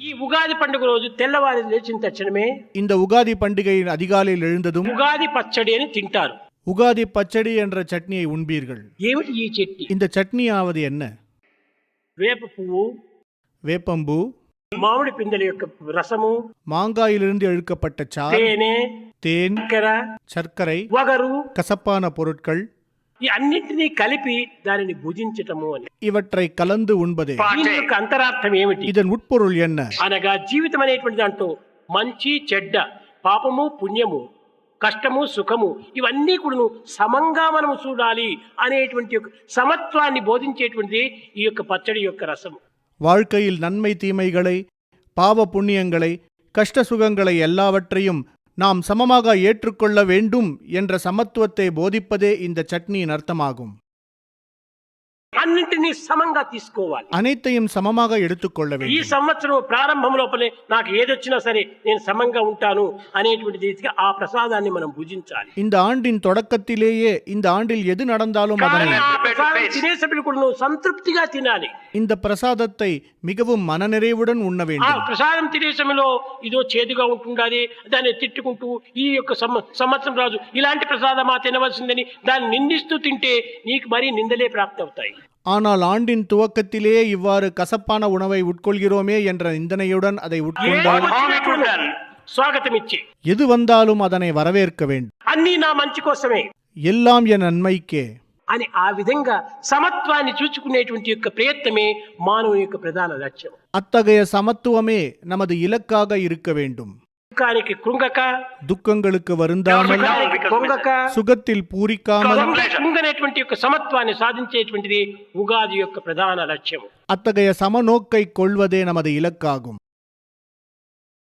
ఈ ఉగాది పండుగ రోజు తెల్లవారి లేచిన తక్షణమే இந்த உகாதி பண்டிகையின் அதிகாலையில் எழுந்ததும் ఉగాది పచ్చడి అని తింటారు. உகாதி பச்சடி என்ற சட்னியை உண்பீர்கள். ఏమిటి ఈ చట్నీ? இந்த சட்னியாவது என்ன? వేప పువ్వు, வேப்பம்பூ, మామిడి పిందెల యొక్క రసము, மாங்காயிலிருந்து இழுக்கப்பட்ட சாறு, తేనె, தேன், చక్కెర, சர்க்கரை, వగరు கசப்பான பொருட்கள் ఈ అన్నింటినీ కలిపి దానిని భుజించటము అని. இவற்றை கலந்து உண்பதே. దీని యొక్క అంతరార్థం ఏమిటి இதன் உட்பொருள் என்ன? అనగా జీవితం అనేటువంటి దాంట్లో మంచి చెడ్డ, పాపము పుణ్యము, కష్టము సుఖము ఇవన్నీ కూడా సమంగా మనము చూడాలి అనేటువంటి ఒక సమత్వాన్ని బోధించేటువంటిది ఈ యొక్క పచ్చడి యొక్క రసము. வாழ்க்கையில் நன்மை தீமைகளை, பாவ புண்ணியங்களை, கஷ்ட சுகங்களை எல்லாவற்றையும் நாம் சமமாக ஏற்றுக்கொள்ள வேண்டும் என்ற சமத்துவத்தை போதிப்பதே இந்த சட்னியின் அர்த்தமாகும். అన్నింటినీ సమంగా తీసుకోవాలి. அனைத்தையும் சமமாக எடுத்துக்கொள்ள ఈ வேண்டும். సంవత్సరం ప్రారంభం లోపలే నాకు ఏదొచ్చినా సరే నేను సమంగా ఉంటాను అనేటువంటి రీతిగా ఆ ప్రసాదాన్ని మనం భుజించాలి. இந்த ஆண்டின் தொடக்கத்திலேயே இந்த ஆண்டில் எது நடந்தாலும் కానీ அதனை ఆ ప్రసాదం తినేసప్పుడు కూడా నువ్వు సంతృప్తిగా తినాలి. இந்த பிரசாதத்தை மிகவும் மனநிறைவுடன் உண்ண ఆ வேண்டும். ప్రసాదం తినే సమయంలో ఇదో చేదుగా ఉంటుండాలి, దాన్ని తిట్టుకుంటూ ఈ యొక్క సంవత్సరం రాజు ఇలాంటి ప్రసాదమా తినవలసిందని దాన్ని నిందిస్తూ తింటే నీకు మరీ నిందలే ప్రాప్తి అవుతాయి. ஆனால் ஆண்டின் துவக்கத்திலேயே இவ்வாறு கசப்பான உணவை உட்கொள்கிறோமே என்ற நிந்தனையுடன் அதை உட்கொண்டால் స్వాగతం ఇచ్చి எது வந்தாலும் அதனை வரவேற்க வேண்டும். అన్నీ నా మంచి కోసమే எல்லாம் என் நன்மைக்கே అని ఆ విధంగా సమత్వాన్ని చూచుకునేటువంటి యొక్క ప్రయత్నమే మానవుని యొక్క ప్రధాన లక్ష్యం. அத்தகைய சமத்துவமே நமது இலக்காக இருக்க வேண்டும். దుఃఖానికి కృంగక, துக்கங்களுக்கு வருந்தாமல், సుఖానికి పొంగక, சுகத்தில் பூரிக்காமல், కృంగనేటువంటి యొక్క సమత్వాన్ని సాధించేటువంటిది ఉగాది యొక్క ప్రధాన లక్ష్యం. அத்தகைய சமநோக்கை கொள்வதே நமது இலக்காகும்.